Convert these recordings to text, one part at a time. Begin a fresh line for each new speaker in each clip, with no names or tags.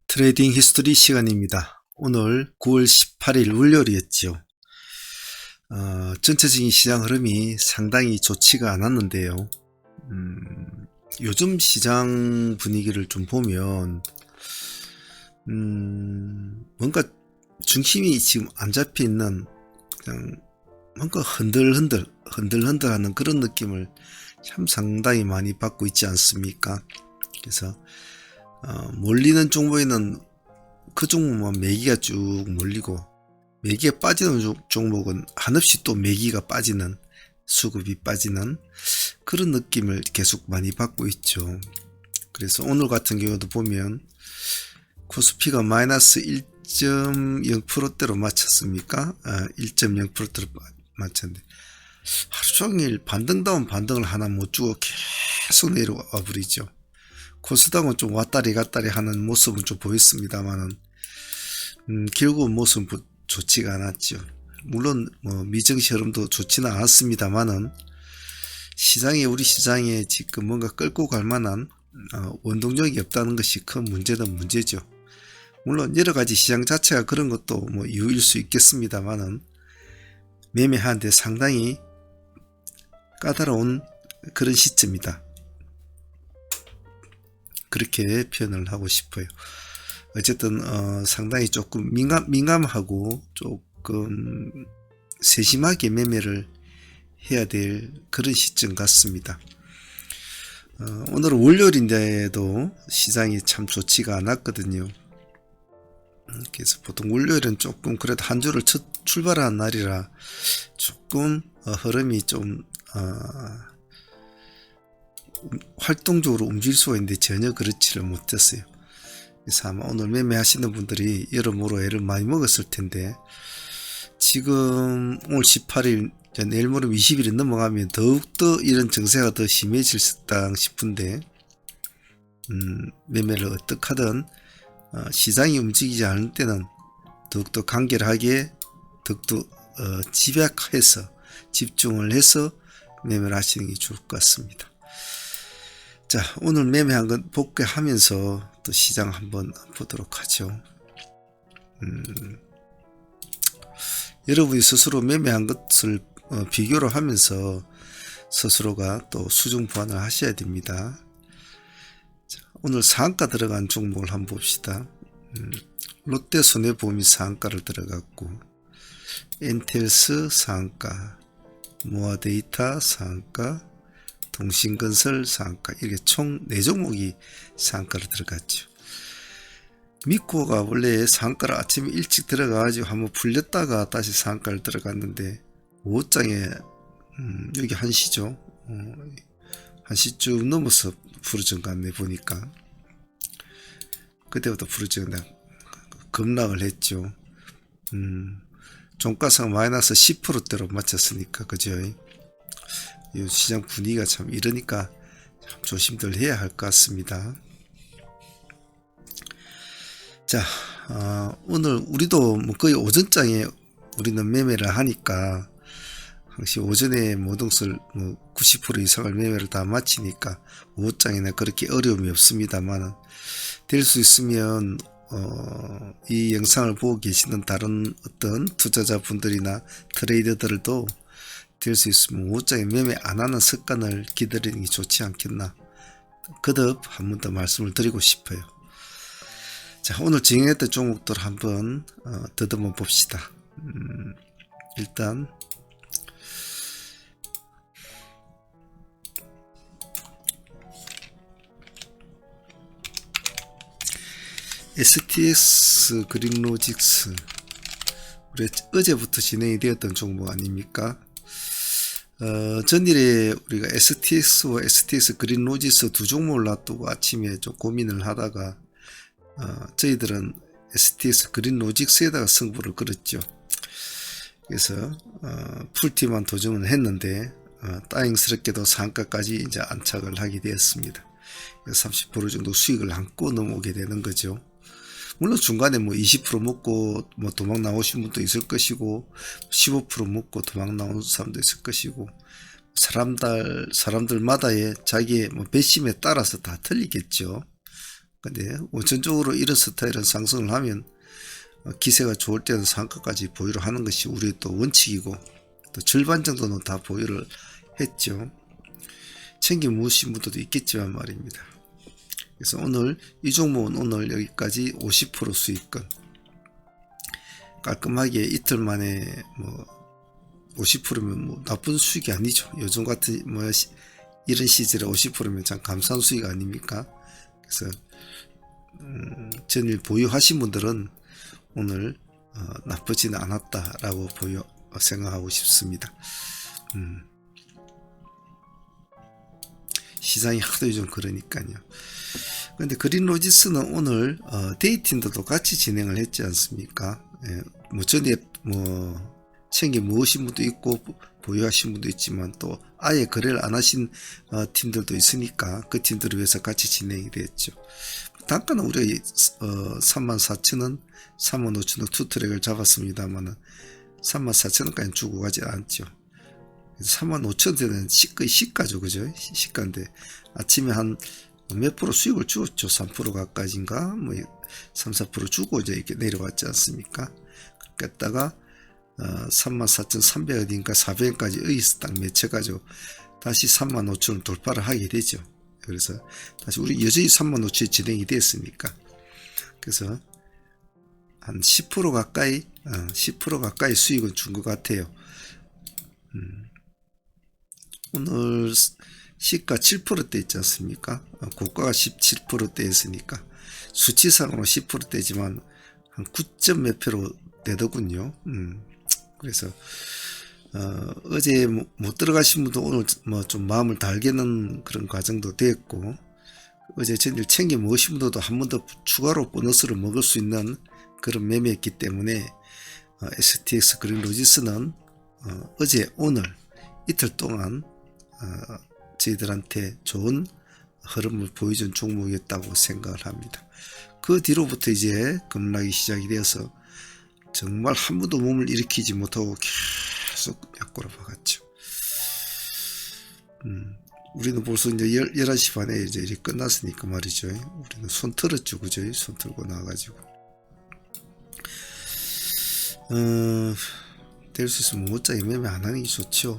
트레이딩 히스토리 시간입니다. 오늘 9월 18일 월요일이었죠. 전체적인 시장 흐름이 상당히 좋지가 않았는데요. 요즘 시장 분위기를 좀 보면 뭔가 중심이 지금 안 잡혀 있는, 그냥 뭔가 흔들흔들 하는 그런 느낌을 참 상당히 많이 받고 있지 않습니까? 그래서 몰리는 종목에는 그 종목만 매기가 쭉 몰리고, 매기가 빠지는 종목은 한없이 또 매기가 빠지는, 수급이 빠지는 그런 느낌을 계속 많이 받고 있죠. 그래서 오늘 같은 경우도 보면 코스피가 마이너스 1.0%대로 마쳤습니까? 1.0%대로 마쳤는데 하루 종일 반등다운 반등을 하나 못 주고 계속 내려와 버리죠. 코스닥은 좀 왔다리 갔다리 하는 모습은 좀 보였습니다만은 결국은 모습은 좋지가 않았죠. 물론 뭐 미증시 흐름도 좋지는 않았습니다만은 우리 시장에 지금 뭔가 끌고 갈 만한 원동력이 없다는 것이 큰 문제는 문제죠. 물론 여러 가지 시장 자체가 그런 것도 뭐 이유일 수 있겠습니다만은 매매하는데 상당히 까다로운 그런 시점이다, 그렇게 표현을 하고 싶어요. 어쨌든 상당히 조금 민감하고 조금 세심하게 매매를 해야 될 그런 시점 같습니다. 오늘은 월요일인데도 시장이 참 좋지가 않았거든요. 그래서 보통 월요일은 조금 그래도 한 주를 출발한 날이라 조금 흐름이 좀 활동적으로 움직일 수가 있는데 전혀 그렇지를 못했어요. 그래서 아마 오늘 매매하시는 분들이 여러모로 애를 많이 먹었을 텐데, 지금 오늘 18일, 내일 모레 20일이 넘어가면 더욱더 이런 증세가 더 심해질 듯 싶은데, 매매를 어떻게 하든 시장이 움직이지 않을 때는 더욱더 간결하게, 더욱더 집약해서 집중을 해서 매매를 하시는 게 좋을 것 같습니다. 자, 오늘 매매한 건 복귀하면서 또 시장 한번 보도록 하죠. 여러분이 스스로 매매한 것을 비교를 하면서 스스로가 또 수중 보완을 하셔야 됩니다. 자, 오늘 상한가 들어간 종목을 한번 봅시다. 롯데 손해보험이 상한가를 들어갔고, 엔텔스 상한가, 모아데이터 상한가, 동신건설 상한가, 이렇게 총 4종목이 상한가를 들어갔죠. 미코가 원래 상한가를 아침에 일찍 들어가가지고 한번 풀렸다가 다시 상한가를 들어갔는데 5장에 여기 1시죠. 1시쯤 넘어서 부러진 것 같네 보니까. 그때부터 부러진 급락을 했죠. 종가상 마이너스 10%대로 마쳤으니까, 그죠? 이 시장 분위기가 참 이러니까 참 조심들 해야 할 것 같습니다. 자, 오늘 우리도 뭐 거의 오전장에 우리는 매매를 하니까, 항시 오전에 모든 것을 뭐 90% 이상을 매매를 다 마치니까 오후장에는 그렇게 어려움이 없습니다만, 될 수 있으면 이 영상을 보고 계시는 다른 어떤 투자자분들이나 트레이더들도 될 수 있으면 오후장에 매매 안 하는 습관을 기들이는 게 좋지 않겠나, 거듭 한 번 더 말씀을 드리고 싶어요. 자, 오늘 진행했던 종목들 한번 더듬어 봅시다. 일단 STX 그린로직스, 우리 어제부터 진행이 되었던 종목 아닙니까? 전일에 우리가 STX와 STX 그린로직스 두 종목을 놔두고 아침에 좀 고민을 하다가 저희들은 STX 그린로직스에다가 승부를 걸었죠. 그래서 풀티만 도전을 했는데 다행스럽게도 상가까지 이제 안착을 하게 되었습니다. 30% 정도 수익을 안고 넘어오게 되는 거죠. 물론 중간에 뭐 20% 먹고 뭐 도망 나오신 분도 있을 것이고, 15% 먹고 도망 나온 사람도 있을 것이고, 사람들마다의 자기의 뭐 배심에 따라서 다 틀리겠죠. 근데 원천적으로 이런 스타일은 상승을 하면 기세가 좋을 때는 상가까지 보유를 하는 것이 우리의 또 원칙이고, 또 절반 정도는 다 보유를 했죠. 챙겨 모으신 분들도 있겠지만 말입니다. 그래서 오늘 이 종목은 오늘 여기까지 50% 수익권 깔끔하게 이틀 만에 뭐 50%면 뭐 나쁜 수익이 아니죠. 요즘 같은 뭐 이런 시절에 50%면 참 감사한 수익 아닙니까? 그래서 전일 보유하신 분들은 오늘 나쁘지는 않았다라고 생각하고 싶습니다. 시장이 하도 요즘 그러니까요. 근데 그린로지스는 오늘 데이트인들도 같이 진행을 했지 않습니까? 예, 뭐 전에 뭐 챙겨 모으신 분도 있고 보유하신 분도 있지만 또 아예 거래를 안 하신 팀들도 있으니까 그 팀들을 위해서 같이 진행이 됐죠. 단가는 우리가 34,000원, 35,000원 투트랙을 잡았습니다만은 34,000원까지 주고 가지 않죠. 35,000원대는 거의 시가죠, 그죠? 시가인데 아침에 한 몇 프로 수익을 주었죠. 3% 가까이인가 뭐 3, 4% 주고 이제 이렇게 내려왔지 않습니까? 그렇게 했다가 34,300원인가 400원까지 여기서 딱 매쳐가지고 다시 35,000원 돌파를 하게 되죠. 그래서 다시 우리 여전히 35,000원이 진행이 됐으니까, 그래서 한 10% 가까이 10% 가까이 수익은 준 것 같아요. 오늘 시가 7%대 있지 않습니까? 고가가 17%대 있으니까 수치상으로 10%대지만 한 9점 몇 프로 되더군요. 그래서 어제 못 들어가신 분도 오늘 뭐 좀 마음을 달게는 그런 과정도 됐고, 어제 전일 챙겨 먹으신 분들도 한 번 더 추가로 보너스를 먹을 수 있는 그런 매매였기 때문에 STX 그린로지스는 어제 오늘 이틀 동안 저희들한테 좋은 흐름을 보여준 종목이었다고 생각을 합니다. 그 뒤로부터 이제 급락이 시작이 되어서 정말 한 번도 몸을 일으키지 못하고 계속 약골을 박았죠. 우리는 벌써 이제 11시 반에 이제 일이 끝났으니까 말이죠. 우리는 손 틀었죠, 그죠? 손 틀고 나와가지고. 될 수 있으면 못자게 매매 안 하는 게 좋죠.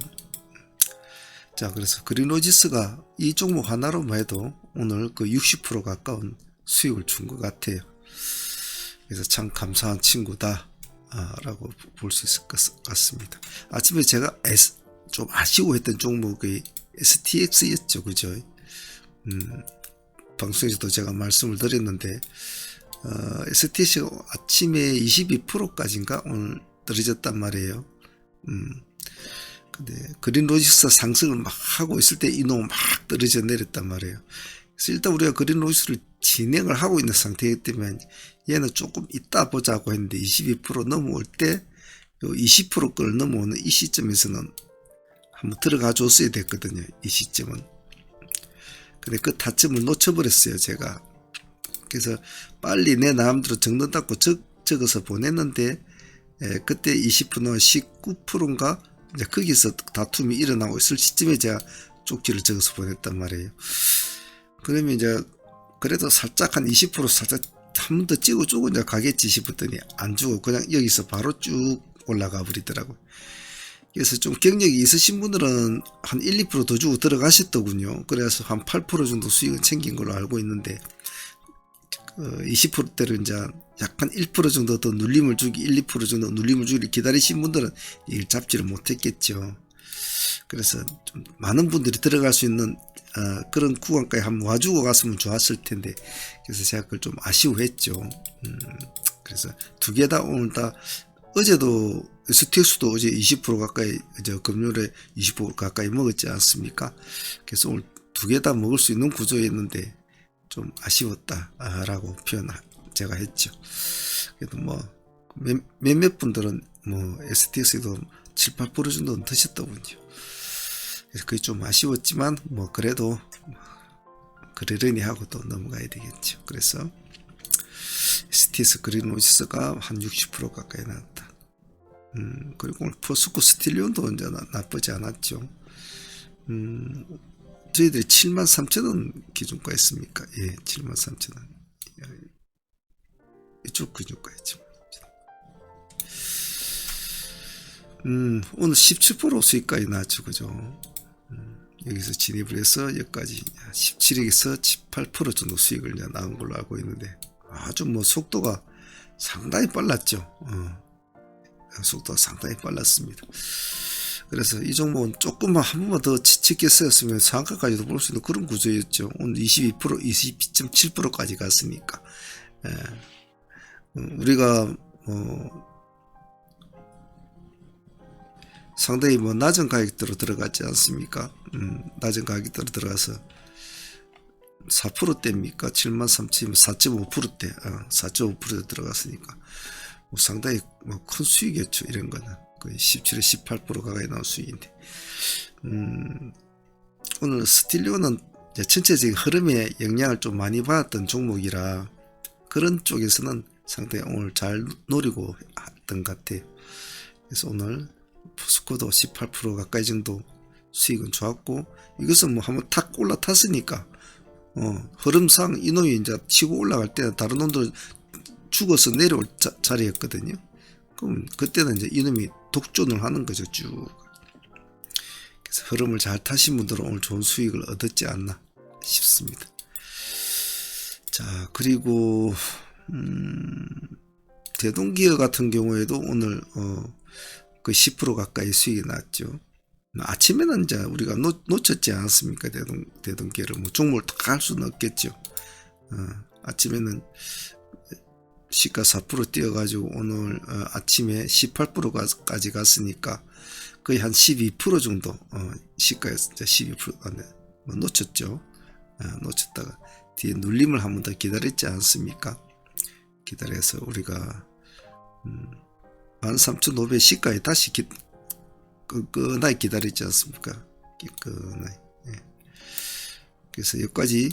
자, 그래서 그린로지스가 이 종목 하나로만 해도 오늘 그 60% 가까운 수익을 준 것 같아요. 그래서 참 감사한 친구다 라고 볼 수 있을 것 같습니다. 아침에 제가 좀 아쉬워했던 종목이 STX였죠, 그죠? 방송에서도 제가 말씀을 드렸는데 STX가 아침에 22%까지인가 오늘 떨어졌단 말이에요. 근데 그린로지스 상승을 막 하고 있을 때 이놈 막 떨어져 내렸단 말이에요. 그래서 일단 우리가 그린로지스를 진행을 하고 있는 상태이기 때문에 얘는 조금 이따 보자고 했는데 22% 넘어올 때 20%걸 넘어오는 이 시점에서는 한번 들어가 줬어야 됐거든요. 이 시점은. 근데 그 타점을 놓쳐버렸어요, 제가. 그래서 빨리 내 마음대로 정돈닫고 적어서 보냈는데 그때 20%나 19%인가 이제 거기서 다툼이 일어나고 있을 시점에 제가 쪽지를 적어서 보냈단 말이에요. 그러면 이제 그래도 살짝 한 20% 살짝 한 번 더 찍어주고 이제 가겠지 싶었더니 안 주고 그냥 여기서 바로 쭉 올라가 버리더라고요. 그래서 좀 경력이 있으신 분들은 한 1, 2%더 주고 들어가셨더군요. 그래서 한 8% 정도 수익은 챙긴 걸로 알고 있는데 20%대로 이제 약간 1% 정도 더 눌림을 주기, 1, 2% 정도 눌림을 주기를 기다리신 분들은 이걸 잡지를 못했겠죠. 그래서 좀 많은 분들이 들어갈 수 있는 그런 구간까지 한번 와주고 갔으면 좋았을 텐데, 그래서 제가 그걸 좀 아쉬워했죠. 그래서 두 개 다 오늘 다, 어제도 STX도 어제 20% 가까이, 금요일에 20% 가까이 먹었지 않습니까? 그래서 오늘 두 개 다 먹을 수 있는 구조였는데 좀 아쉬웠다라고 제가 했죠. 그래도 뭐 몇몇 분들은 뭐 STX도 7, 8% 정도는 드셨더군요. 그래서 그게 좀 아쉬웠지만 뭐 그래도 그러려니 하고 또 넘어가야 되겠죠. 그래서 STX 그린로지스가 한 60% 가까이 나왔다. 그리고 오늘 포스코 스틸리온도 이제 나쁘지 않았죠. 저희들이 73,000원 기준가였습니까? 예, 73,000원. 이쪽 근육까지. 오늘 17% 수익까지 나왔죠, 그죠? 여기서 진입을 해서 여기까지 17에서 18% 정도 수익을 나온 걸로 알고 있는데, 아주 뭐 속도가 상당히 빨랐죠. 속도가 상당히 빨랐습니다. 그래서 이 종목은 조금만 한 번만 더 짙게 쓰였으면 상한가까지도 볼 수 있는 그런 구조였죠. 오늘 22%, 22.7%까지 갔으니까. 우리가 상당히 낮은 가격대로 들어갔지 않습니까? 낮은 가격대로 들어가서 4%대입니까? 73,000, 4.5%대, 4.5% 들어갔으니까 상당히 큰 수익이었죠. 이런 거는 거의 17에서 18% 가까이 나온 수익인데, 오늘 스틸리오는 전체적인 흐름에 영향을 좀 많이 받았던 종목이라 그런 쪽에서는 상당히 오늘 잘 노리고 했던 것 같아요. 그래서 오늘 포스코도 18% 가까이 정도 수익은 좋았고, 이것은 뭐 한번 탁 올라탔으니까 흐름상 이놈이 이제 치고 올라갈 때는 다른 놈들 죽어서 내려올 자리였거든요. 그럼 그때는 이제 이놈이 독존을 하는 거죠, 쭉. 그래서 흐름을 잘 타신 분들은 오늘 좋은 수익을 얻었지 않나 싶습니다. 자, 그리고 대동기어 같은 경우에도 오늘 그 10% 가까이 수익이 났죠. 아침에는 이제 우리가 놓쳤지 않았습니까? 대동기어를 뭐 종목을 다 할 수는 없겠죠. 아침에는 시가 4% 뛰어가지고 오늘 아침에 18%까지 갔으니까 거의 한 12% 정도 시가에서 12% 뭐 놓쳤죠. 놓쳤다가 뒤에 눌림을 한 번 더 기다렸지 않습니까? 기다려서 우리가 13,500 시가에 다시 끈끈하게 기다렸지 않습니까? 끈끈하게. 그래서 여기까지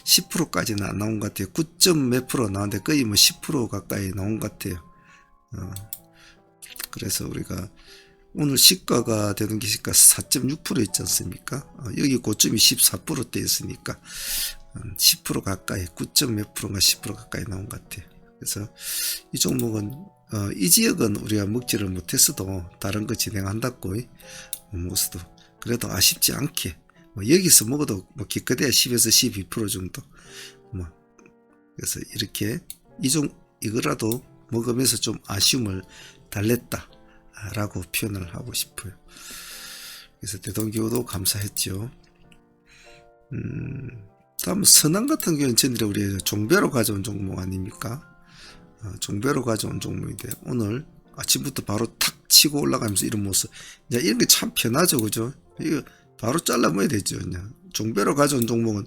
10%까지는 안 나온 것 같아요. 9점 몇 프로 나왔는데 거의 뭐 10% 가까이 나온 것 같아요. 그래서 우리가 오늘 시가가 대동기 시가 4.6% 있지 않습니까? 여기 고점이 14%대 있으니까 10% 가까이, 9점 몇 프로가 10% 가까이 나온 것 같아요. 그래서 이 종목은 이 지역은 우리가 먹지를 못했어도 다른 거 진행한다고 먹었어도 그래도 아쉽지 않게 여기서 먹어도 기껏해야 10에서 12% 정도 그래서 이렇게 이거라도 먹으면서 좀 아쉬움을 달랬다 라고 표현을 하고 싶어요. 그래서 대동기호도 감사했죠. 다음 선한 같은 경우는 전에 우리 종배로 가져온 종목 아닙니까? 종배로 가져온 종목인데 오늘 아침부터 바로 탁 치고 올라가면서 이런 모습, 이제 이런 게 참 편하죠, 그죠? 이거 바로 잘라먹어야 되죠. 그냥 종배로 가져온 종목은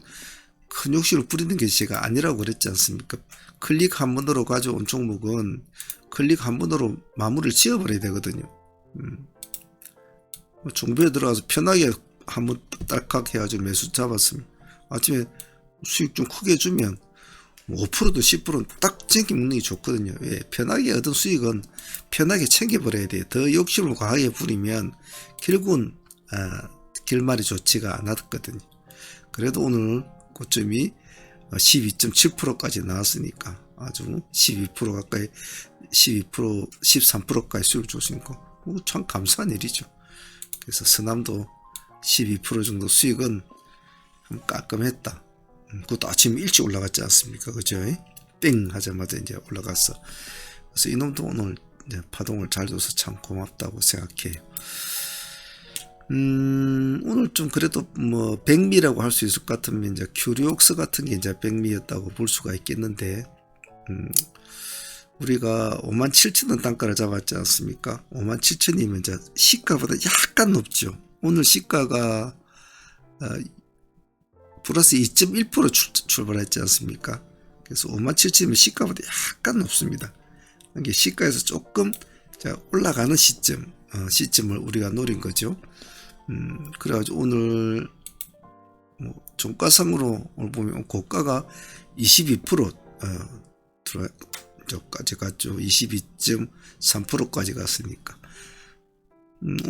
큰 욕심을 부리는 게 제가 아니라고 그랬지 않습니까? 클릭 한 번으로 가져온 종목은 클릭 한 번으로 마무리를 지어버려야 되거든요. 종배에 들어가서 편하게 한번 딸깍 해가지고 매수 잡았으면 아침에 수익 좀 크게 주면 5%도 10%는 딱 챙겨 먹는 게 좋거든요. 예, 편하게 얻은 수익은 편하게 챙겨버려야 돼요. 더 욕심을 과하게 부리면 결국은 결말이 좋지가 않았거든요. 그래도 오늘 고점이 12.7%까지 나왔으니까 아주 12% 가까이 12% 13%까지 수익을 줬으니까 참 감사한 일이죠. 그래서 서남도 12% 정도 수익은 깔끔했다. 그것도 아침 일찍 올라갔지 않습니까? 그죠? 땡 하자마자 이제 올라갔어. 그래서 이놈도 오늘 이제 파동을 잘 줘서 참 고맙다고 생각해요. 오늘 좀 그래도 뭐 백미라고 할 수 있을 것 같으면 이제 큐리옥스 같은 게 이제 백미였다고 볼 수가 있겠는데, 우리가 57,000원 단가를 잡았지 않습니까? 57,000이면 이제 시가보다 약간 높죠. 오늘 시가가 플러스 2.1% 출발했지 않습니까? 그래서 57,000이면 시가보다 약간 높습니다. 이게 시가에서 조금 올라가는 시점을 우리가 노린 거죠. 그래가지고 오늘 종가상으로 오늘 보면 고가가 22% 저까지 갔죠. 22.3%까지 갔으니까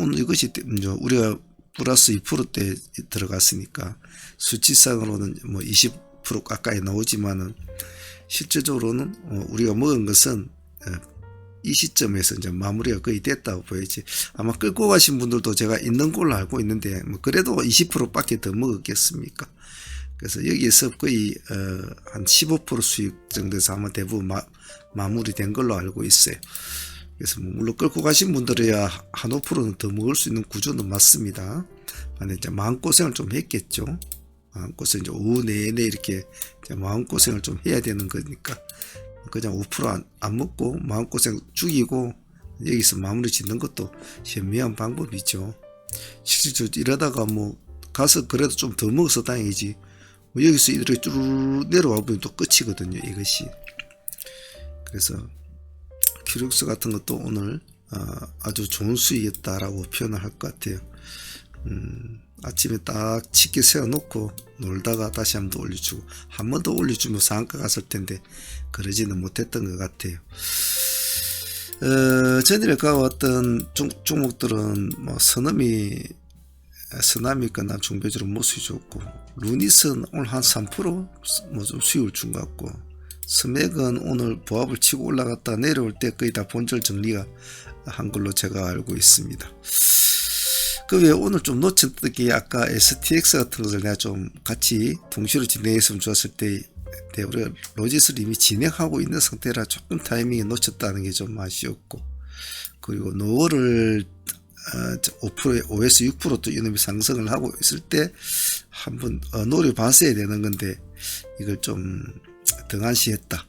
오늘 이것이 우리가 플러스 2%대 들어갔으니까 수치상으로는 뭐 20% 가까이 나오지만은 실질적으로는 우리가 먹은 것은 이 시점에서 이제 마무리가 거의 됐다고 보이지. 아마 끌고 가신 분들도 제가 있는 걸로 알고 있는데 뭐 그래도 20%밖에 더 먹었겠습니까? 그래서 여기에서 거의 한 15% 수익 정도에서 아마 대부분 마무리된 걸로 알고 있어요. 그래서 뭐 물론 끌고 가신 분들이야 한 5%는 더 먹을 수 있는 구조는 맞습니다. 근데 이제 마음고생을 좀 했겠죠. 마음고생, 이제 오후 내내 이렇게 마음고생을 좀 해야 되는 거니까 그냥 5% 안 먹고 마음고생 죽이고 여기서 마무리 짓는 것도 현명한 방법이죠. 실질적으로 이러다가 뭐 가서 그래도 좀 더 먹어서 다행이지, 뭐 여기서 이렇게 쭈르르 내려와 보면 또 끝이거든요, 이것이. 그래서 큐룩스 같은 것도 오늘 아주 좋은 수익이었다라고 표현을 할 것 같아요. 아침에 딱 짙게 세워놓고 놀다가 다시 한 번 더 올려주고, 한 번 더 올려주면 상한가 갔을 텐데 그러지는 못했던 것 같아요. 전일에 가왔던 종목들은 뭐 서남이 끝나 중배주로 모습이 좋고, 루닛은 오늘 한 3% 뭐 좀 수익을 준 것 같고, 스맥은 오늘 보합을 치고 올라갔다 내려올 때 거의 다 본절 정리가 한 걸로 제가 알고 있습니다. 그 외에 오늘 좀 놓쳤던 게 아까 STX 같은 것을 내가 좀 같이 동시로 진행했으면 좋았을 때 우리가 로짓을 이미 진행하고 있는 상태라 조금 타이밍에 놓쳤다는 게 좀 아쉬웠고, 그리고 노어를 5%에 5에서 6% 이놈이 상승을 하고 있을 때 한번 노려봤어야 되는 건데 이걸 좀 등한시했다.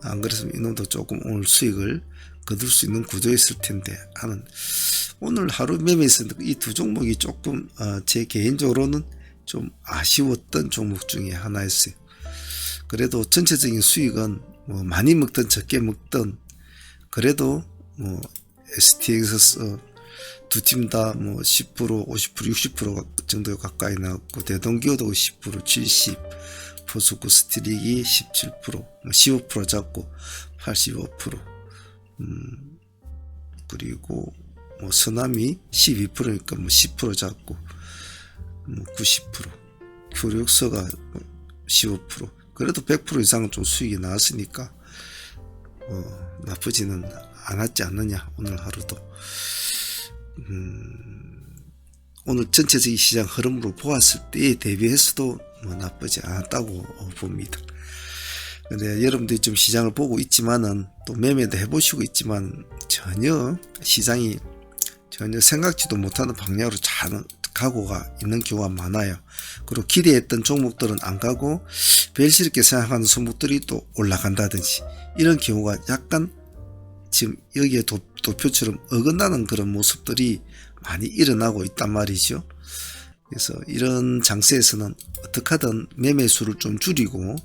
안 그랬으면 이놈도 조금 오늘 수익을 거둘 수 있는 구조였을 텐데 하는, 오늘 하루 매매에서 이 두 종목이 조금 제 개인적으로는 좀 아쉬웠던 종목 중에 하나였어요. 그래도 전체적인 수익은 뭐 많이 먹든 적게 먹든 그래도 뭐 STX 두 팀 다 뭐 10%, 50%, 60% 정도 가까이 나왔고, 대동기호도 10%, 70%, 포스코 스트릭이 17%, 15% 잡고 85%, 그리고 뭐 서남이 12%니까 뭐 10% 잡고 뭐 90%, 큐력서가 15%, 그래도 100% 이상은 좀 수익이 나왔으니까 나쁘지는 않았지 않느냐 오늘 하루도. 오늘 전체적인 시장 흐름으로 보았을 때에 대비해서도 뭐 나쁘지 않았다고 봅니다. 근데 여러분들이 좀 시장을 보고 있지만은 또 매매도 해보시고 있지만 전혀 시장이 전혀 생각지도 못하는 방향으로 잘 가고가 있는 경우가 많아요. 그리고 기대했던 종목들은 안 가고 벨시럽게 생각하는 종목들이 또 올라간다든지 이런 경우가 약간 지금 여기에 도표처럼 어긋나는 그런 모습들이 많이 일어나고 있단 말이죠. 그래서 이런 장세에서는 어떻게 하든 매매 수를 좀 줄이고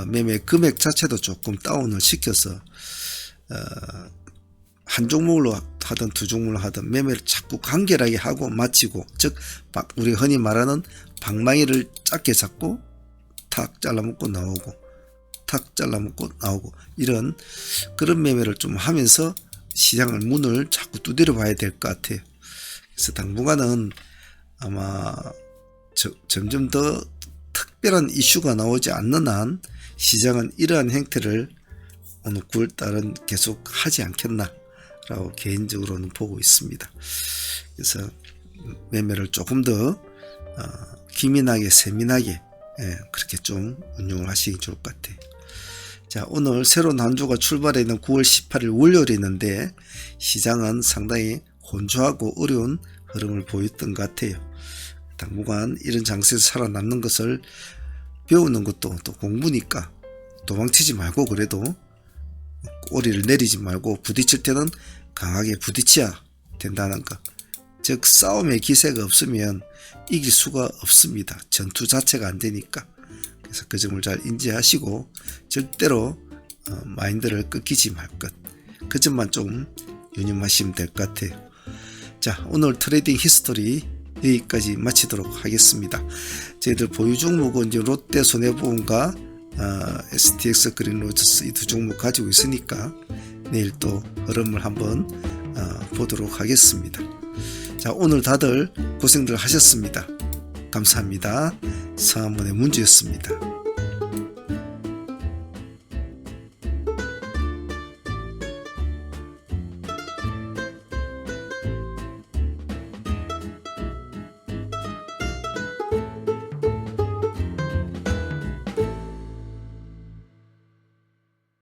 매매 금액 자체도 조금 다운을 시켜서 한 종목으로 하든 두 종목으로 하든 매매를 자꾸 간결하게 하고 마치고, 즉 우리가 흔히 말하는 방망이를 짧게 잡고 탁 잘라먹고 나오고 탁 잘라먹고 나오고, 이런 그런 매매를 좀 하면서 시장을 문을 자꾸 두드려 봐야 될 것 같아요. 그래서 당분간은 아마 점점 더 특별한 이슈가 나오지 않는 한 시장은 이러한 행태를 오늘 9월달은 계속 하지 않겠나 라고 개인적으로는 보고 있습니다. 그래서 매매를 조금 더 기민하게 세민하게 그렇게 좀 운용을 하시기 좋을 것 같아요. 자, 오늘 새로운 한 주가 출발해 있는 9월 18일 월요일이 있는데 시장은 상당히 혼조하고 어려운 흐름을 보였던 것 같아요. 당분간 이런 장세에서 살아남는 것을 배우는 것도 또 공부니까 도망치지 말고 그래도 꼬리를 내리지 말고 부딪힐 때는 강하게 부딪혀야 된다는 것. 즉 싸움의 기세가 없으면 이길 수가 없습니다. 전투 자체가 안 되니까. 그래서 그 점을 잘 인지하시고 절대로 마인드를 꺾이지 말 것. 그 점만 좀 유념하시면 될 것 같아요. 자, 오늘 트레이딩 히스토리 여기까지 마치도록 하겠습니다. 저희들 보유 종목은 이제 롯데 손해보험과 STX 그린로저스 이 두 종목 가지고 있으니까 내일 또 흐름을 한번 보도록 하겠습니다. 자, 오늘 다들 고생들 하셨습니다. 감사합니다. 성한문의 문주였습니다.